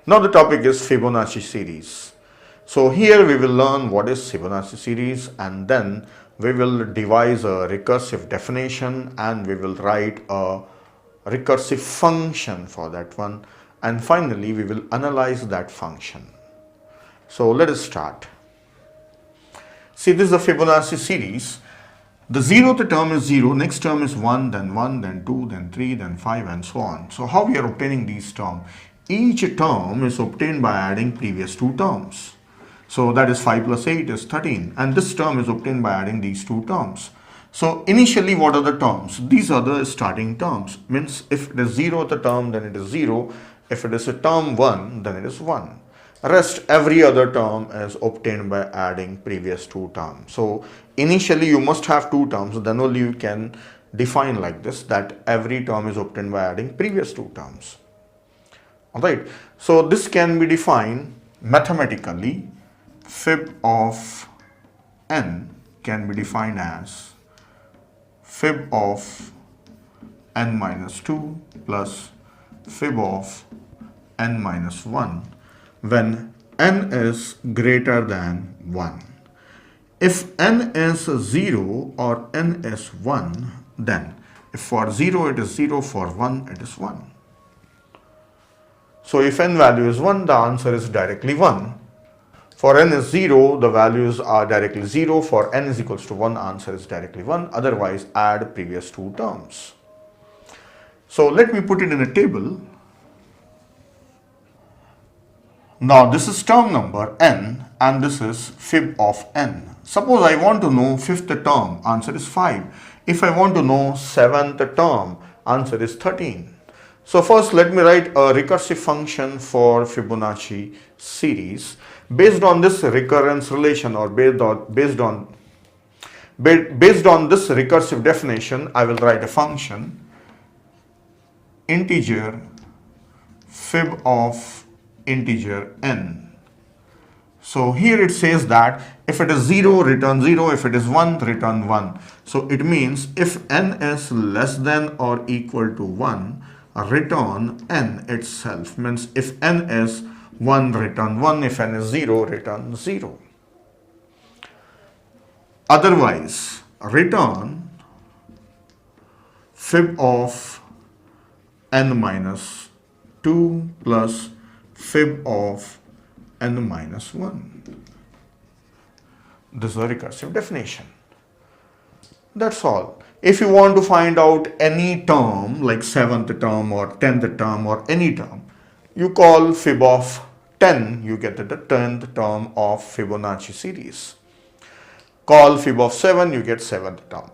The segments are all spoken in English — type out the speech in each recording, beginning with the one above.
Now the topic is Fibonacci series. So here we will learn what is Fibonacci series, and then we will devise a recursive definition and we will write a recursive function for that one, and finally we will analyze that function. So let us start. See, this is the Fibonacci series. The zeroth term is 0, next term is 1, then 2, then 3, then 5 and so on. So how we are obtaining these terms? Each term is obtained by adding previous two terms. So that is 5 plus 8 is 13, and this term is obtained by adding these two terms. So initially what are the terms? These are the starting terms. Means if it is 0th term, then it is 0. If it is a term 1, then it is 1. Rest every other term is obtained by adding previous two terms. So initially you must have two terms, then only you can define like this, that every term is obtained by adding previous two terms. Alright, so this can be defined mathematically. Fib of n can be defined as fib of n minus 2 plus fib of n minus 1 when n is greater than 1. If n is 0 or n is 1, then if for 0 it is 0, for 1 it is 1. So if n value is 1, the answer is directly 1. For n is 0, the values are directly 0. For n is equals to 1, answer is directly 1. Otherwise, add previous two terms. So let me put it in a table. Now this is term number n and this is fib of n. Suppose I want to know fifth term, answer is 5. If I want to know seventh term, answer is 13. So first let me write a recursive function for Fibonacci series. Based on this recurrence relation, or based on this recursive definition, I will write a function integer fib of integer n. So here it says that if it is 0, return 0, if it is 1, return 1. So it means if n is less than or equal to 1, return n itself. Means if n is 1, return 1, if n is 0, return 0. Otherwise, return fib of n minus 2 plus fib of n minus 1. This is a recursive definition. That's all. If you want to find out any term like 7th term or 10th term or any term, you call fib of 10, you get the 10th term of Fibonacci series. Call fib of 7, you get 7th term.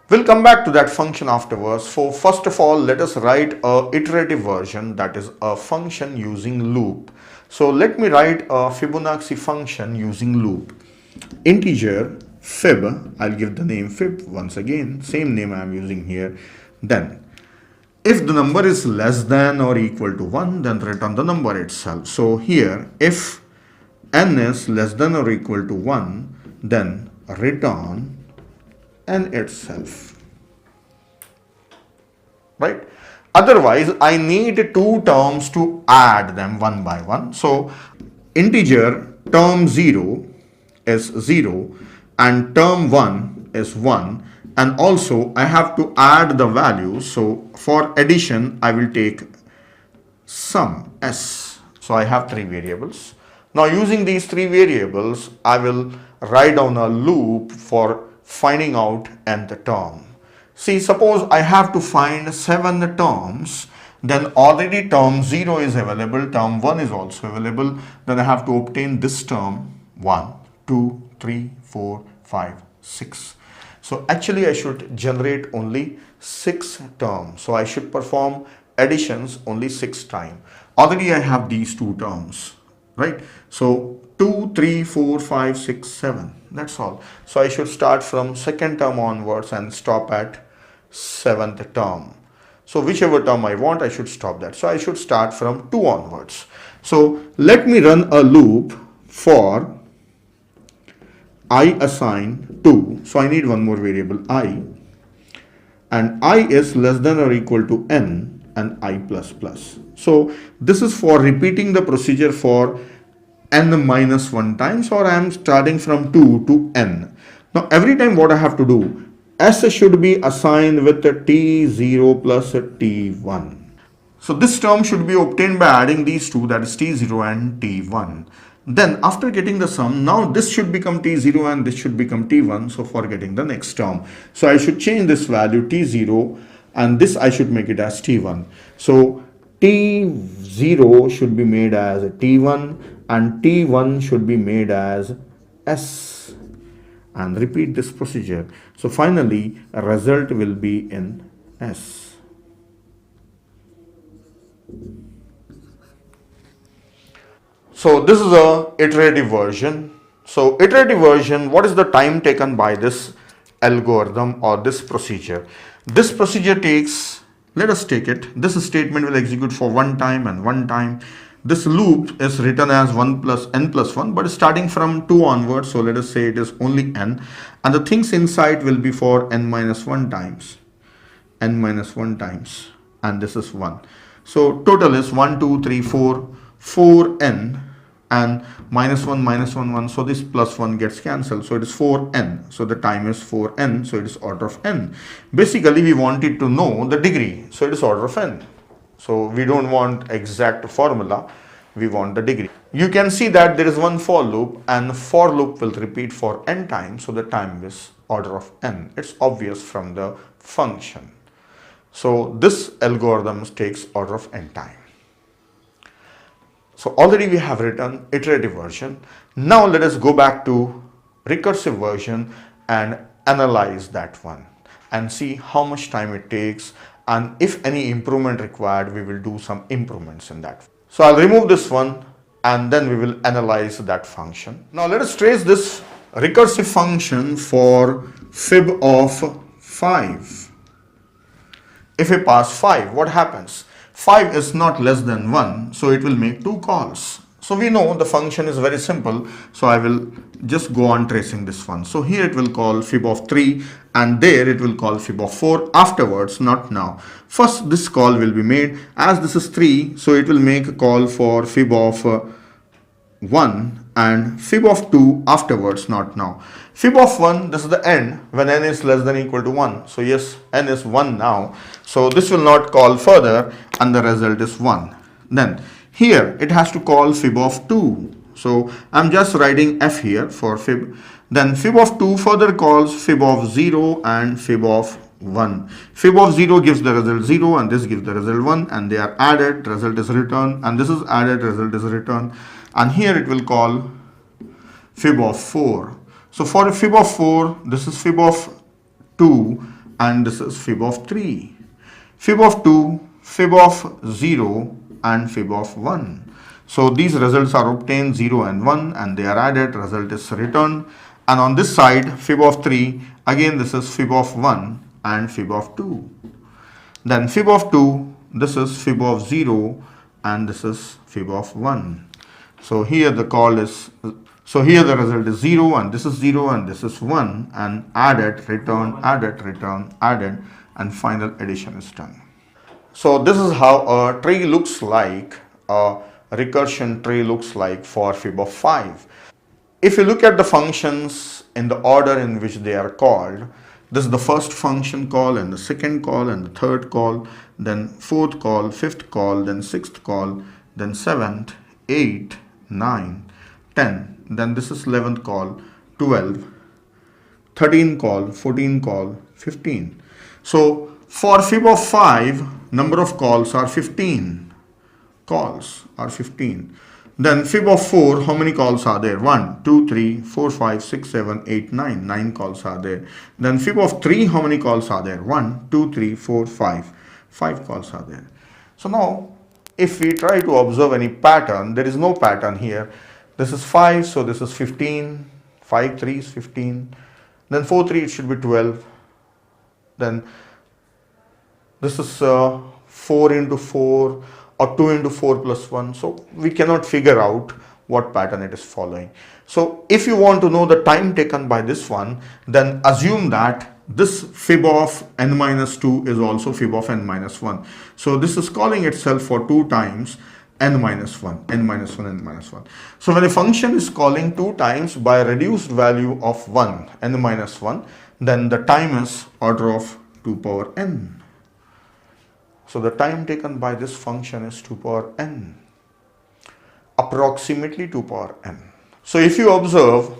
We'll come back to that function afterwards. So first of all, let us write a iterative version, that is a function using loop. So let me write a Fibonacci function using loop. Integer fib, I'll give the name fib once again, same name I'm using here. Then if the number is less than or equal to 1, then return the number itself. So here if n is less than or equal to 1, then return n itself. Right? Otherwise, I need two terms to add them one by one. So integer term 0 is 0 and term 1 is 1, and also I have to add the values. So for addition I will take sum s. So I have three variables. Now using these three variables, I will write down a loop for finding out nth term. See, suppose I have to find 7 terms, then already term 0 is available, term 1 is also available. Then I have to obtain this term 1, 2, 3, 4, 5, 6. So actually I should generate only 6 terms. So I should perform additions only 6 times. Already I have these two terms, right? So 2, 3, 4, 5, 6, 7. That's all. So I should start from second term onwards and stop at 7th term. So whichever term I want, I should stop that. So I should start from 2 onwards. So let me run a loop for I assign 2. So I need one more variable I, and I is less than or equal to n. and I plus plus. So this is for repeating the procedure for n minus 1 times, or I am starting from 2 to n. Now every time what I have to do, s should be assigned with t0 plus t1. So this term should be obtained by adding these two, that is t0 and t1. Then after getting the sum, now this should become t0 and this should become t1. So for getting the next term, so I should change this value t0 and this I should make it as t1. So t0 should be made as t1 and t1 should be made as s, and repeat this procedure. So finally a result will be in s. So this is a iterative version. So iterative version, what is the time taken by this algorithm or this procedure? This procedure takes, let us take it, this statement will execute for one time and one time. This loop is written as 1 plus n plus 1, but starting from 2 onwards, so let us say it is only n, and the things inside will be for n minus 1 times, and this is 1. So total is 1, 2, 3, 4, 4n, and minus 1, 1. So this plus 1 gets cancelled. So it is 4n. So the time is 4n. So it is order of n. Basically, we wanted to know the degree. So it is order of n. So we don't want exact formula. We want the degree. You can see that there is one for loop, and for loop will repeat for n times. So the time is order of n. It's obvious from the function. So this algorithm takes order of n time. So already we have written iterative version. Now let us go back to recursive version and analyze that one and see how much time it takes, and if any improvement required, we will do some improvements in that. So I'll remove this one and then we will analyze that function. Now let us trace this recursive function for fib of 5. If we pass 5, what happens? 5 is not less than 1, so it will make 2 calls. So we know the function is very simple, so I will just go on tracing this one. So here it will call fib of 3 and there it will call fib of 4 afterwards, not now. First this call will be made, as this is 3, so it will make a call for fib of 1 and fib of 2 afterwards, not now. Fib of 1, this is the end when n is less than or equal to 1. So yes, n is 1 now. So this will not call further and the result is 1. Then here it has to call fib of 2. So I'm just writing f here for fib. Then fib of 2 further calls fib of 0 and fib of 1. Fib of 0 gives the result 0 and this gives the result 1, and they are added, result is returned, and this is added, result is returned. And here it will call fib of 4. So for fib of 4, this is fib of 2 and this is fib of 3. Fib of 2, fib of 0 and fib of 1. So these results are obtained 0 and 1 and they are added, result is returned. And on this side, fib of 3, again this is fib of 1 and fib of 2. Then fib of 2, this is fib of 0 and this is fib of 1. So here the call is, so here the result is 0 and this is 0 and this is 1, and added, return, added, and final addition is done. So this is how a tree looks like, a recursion tree looks like for fib of 5. If you look at the functions in the order in which they are called, this is the first function call and the second call and the third call, then fourth call, fifth call, then sixth call, then seventh, 8, 9, 10, then this is 11th call, 12, 13 call, 14 call, 15. So for fib of 5, number of calls are 15. Calls are 15. Then fib of 4, how many calls are there? 1, 2, 3, 4, 5, 6, 7, 8, 9. 9 calls are there. Then fib of 3, how many calls are there? 1, 2, 3, 4, 5. 5 calls are there. So now if we try to observe any pattern, there is no pattern here. This is 5, so this is 15. 5, 3 is 15. Then 4, 3, it should be 12. Then this is 4 into 4 or 2 into 4 plus 1. So we cannot figure out what pattern it is following. So if you want to know the time taken by this one, then assume that this fib of n minus 2 is also fib of n minus 1. So this is calling itself for 2 times n minus 1, n minus 1, n minus 1. So when a function is calling 2 times by a reduced value of 1, n minus 1, then the time is order of 2 power n. So the time taken by this function is 2 power n, approximately 2 power n. So if you observe,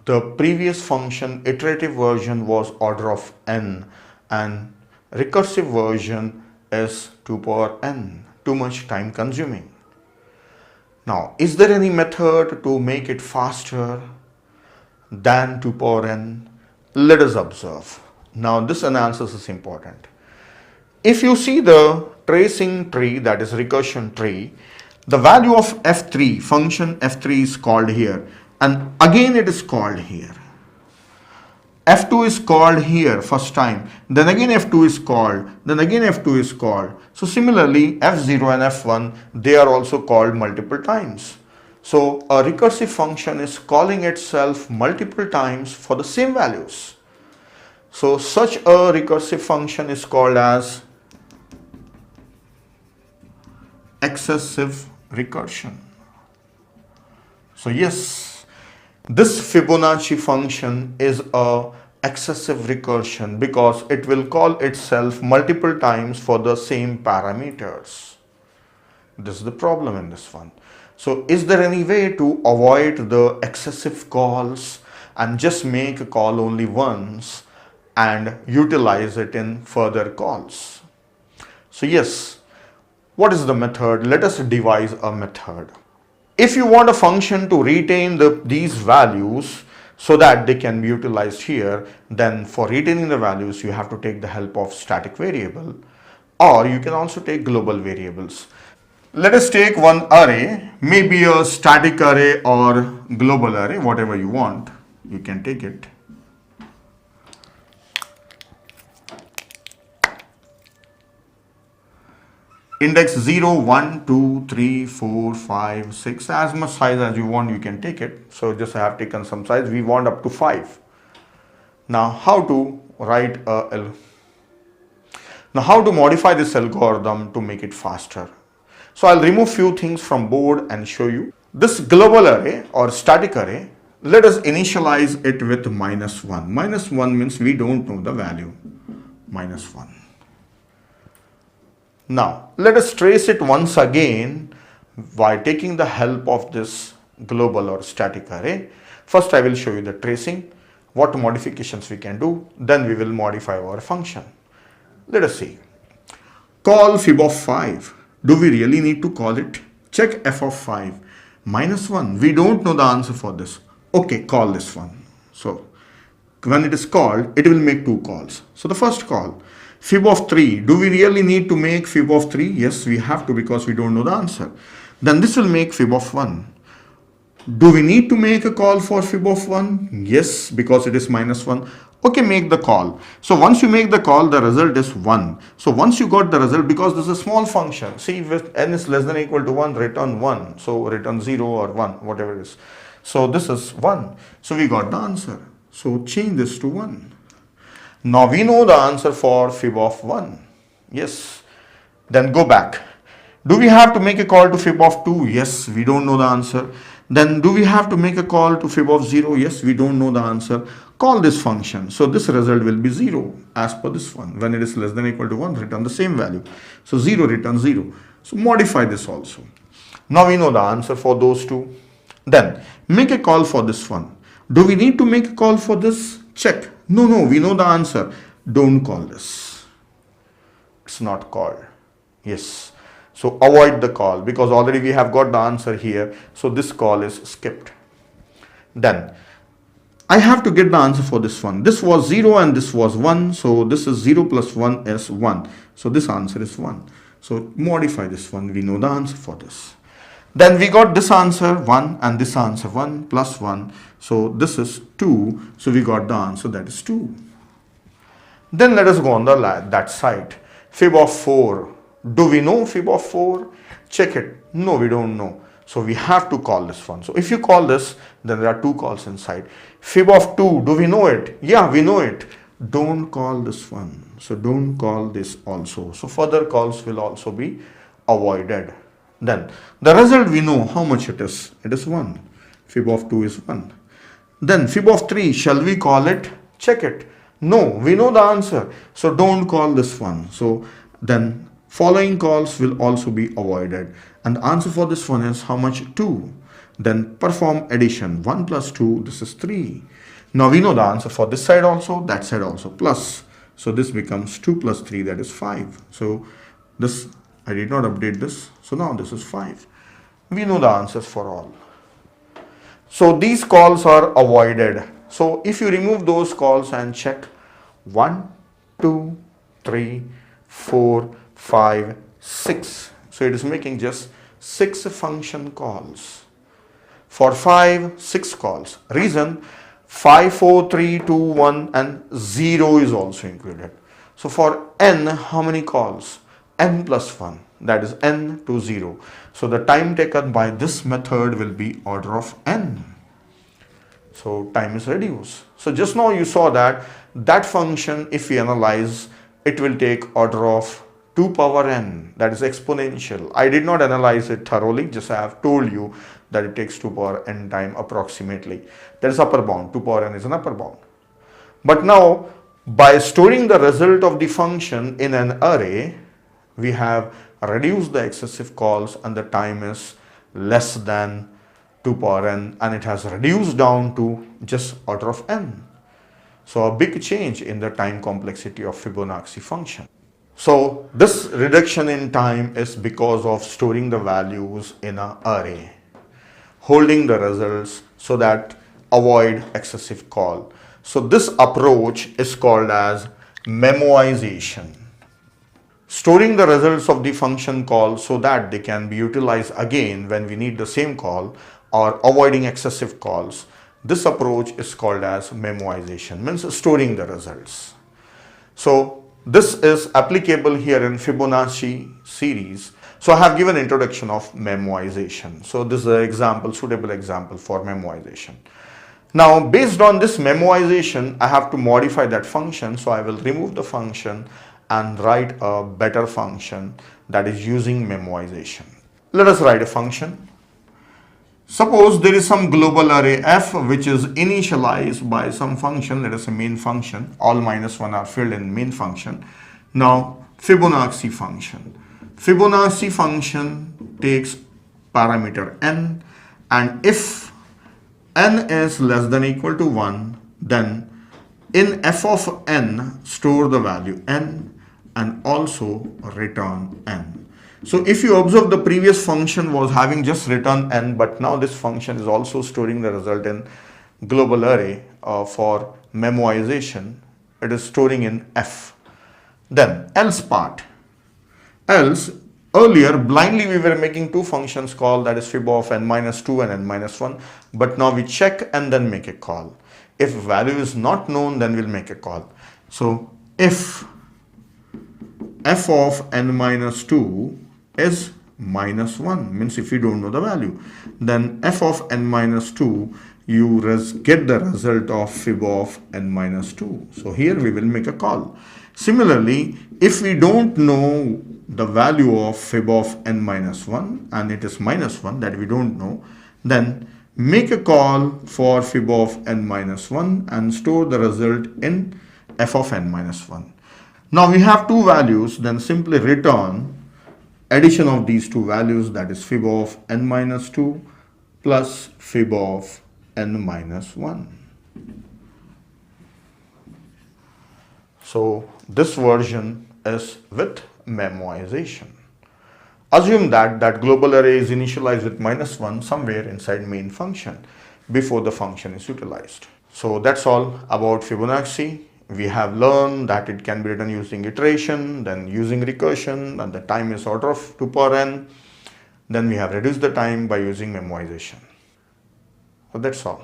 the previous function iterative version was order of n and recursive version is 2 power n, too much time consuming. Now, is there any method to make it faster than 2 power n? Let us observe. Now, this analysis is important. If you see the tracing tree, that is recursion tree, the value of f3, function f3 is called here, and again it is called here. f2 is called here first time, then again f2 is called, then again f2 is called. So similarly, f0 and f1, they are also called multiple times. So a recursive function is calling itself multiple times for the same values. So such a recursive function is called as excessive recursion. So yes, this Fibonacci function is a excessive recursion because it will call itself multiple times for the same parameters. This is the problem in this one. So is there any way to avoid the excessive calls and just make a call only once and utilize it in further calls? So yes, what is the method? Let us devise a method. If you want a function to retain these values so that they can be utilized here, then for retaining the values, you have to take the help of static variable, or you can also take global variables. Let us take one array, maybe a static array or global array, whatever you want, you can take it. Index 0, 1, 2, 3, 4, 5, 6, as much size as you want, you can take it. So just I have taken some size, we want up to 5. Now how to write now how to modify this algorithm to make it faster? So I'll remove few things from board and show you. This global array or static array, let us initialize it with -1. -1 means we don't know the value, -1. Now, let us trace it once again by taking the help of this global or static array. First, I will show you the tracing, what modifications we can do, then we will modify our function. Let us see. Call fib of 5. Do we really need to call it? Check f of 5. -1. We don't know the answer for this. Okay, call this one. So, when it is called, it will make 2 calls. So, the first call. Fib of 3. Do we really need to make fib of 3? Yes, we have to because we don't know the answer. Then this will make fib of 1. Do we need to make a call for fib of 1? Yes, because it is -1. Okay, make the call. So once you make the call, the result is 1. So once you got the result, because this is a small function, see if n is less than or equal to 1, return 1. So return 0 or 1, whatever it is. So this is 1. So we got the answer. So change this to 1. Now we know the answer for fib of 1. Yes. Then go back. Do we have to make a call to fib of 2? Yes, we don't know the answer. Then do we have to make a call to fib of 0? Yes, we don't know the answer. Call this function. So this result will be 0 as per this one. When it is less than or equal to 1, return the same value. So 0 returns 0. So modify this also. Now we know the answer for those two. Then make a call for this one. Do we need to make a call for this? Check. No, we know the answer. Don't call this. It's not called. Yes. So avoid the call because already we have got the answer here. So this call is skipped. Then I have to get the answer for this one. This was 0 and this was 1. So this is 0 plus 1 is 1. So this answer is 1. So modify this one. We know the answer for this. Then we got this answer 1 and this answer 1 plus 1. So this is 2. So we got the answer that is 2. Then let us go on that side. Fib of 4. Do we know fib of 4? Check it. No, we don't know. So we have to call this one. So if you call this, then there are 2 calls inside. Fib of 2. Do we know it? Yeah, we know it. don't call this one. So don't call this also. So further calls will also be avoided. Then the result we know how much it is. It is 1. Fib of 2 is 1. Then fib of 3, shall we call it? Check it. No, we know the answer. So don't call this one. So then following calls will also be avoided. And the answer for this one is how much? 2. Then perform addition. 1 plus 2, this is 3. Now we know the answer for this side also, that side also, plus. So this becomes 2 plus 3, that is 5. So this, I did not update this. So now this is 5. We know the answers for all. So these calls are avoided. So if you remove those calls and check 1, 2, 3, 4, 5, 6. So it is making just 6 function calls. For 5, 6 calls. Reason 5, 4, 3, 2, 1 and 0 is also included. So for n, how many calls? N plus 1. That is n to 0. So the time taken by this method will be order of n. So time is reduced. So just now you saw that function, if we analyze, it will take order of 2 power n, that is exponential. I did not analyze it thoroughly, just I have told you that it takes 2 power n time approximately. That is upper bound, 2 power n is an upper bound. But now by storing the result of the function in an array, we have reduced the excessive calls and the time is less than 2 power n and it has reduced down to just order of n. So a big change in the time complexity of Fibonacci function. So this reduction in time is because of storing the values in an array, holding the results so that avoid excessive call. So this approach is called as memoization. Storing the results of the function call so that they can be utilized again when we need the same call, or avoiding excessive calls. This approach is called as memoization, means storing the results. So this is applicable here in Fibonacci series. So I have given introduction of memoization. So this is an example, suitable example for memoization. Now based on this memoization, I have to modify that function. So I will remove the function and write a better function that is using memoization. Let us write a function. Suppose there is some global array f which is initialized by some function, let us say main function. All minus 1 are filled in main function. Now Fibonacci function. Fibonacci function takes parameter n, and if n is less than or equal to 1, then in f of n store the value n and also return n. So if you observe, the previous function was having just return n, but now this function is also storing the result in global array. For memoization, it is storing in f. Then else part. Else, earlier blindly we were making two functions call, that is fib of n minus 2 and n minus 1, but now we check and then make a call. If value is not known, then we'll make a call. So if f of n minus 2 is minus 1, means if you don't know the value, then f of n minus 2, you get the result of fib of n minus 2. So here we will make a call. Similarly, if we don't know the value of fib of n minus 1 and it is minus 1, that we don't know, then make a call for fib of n minus 1 and store the result in f of n minus 1. Now we have two values, then simply return addition of these two values, that is fib of n minus 2 plus fib of n minus 1. So this version is with memoization. Assume that global array is initialized with minus 1 somewhere inside main function before the function is utilized. So that's all about Fibonacci. We have learned that it can be written using iteration, then using recursion, and the time is order of 2 power n. Then we have reduced the time by using memoization. So that's all.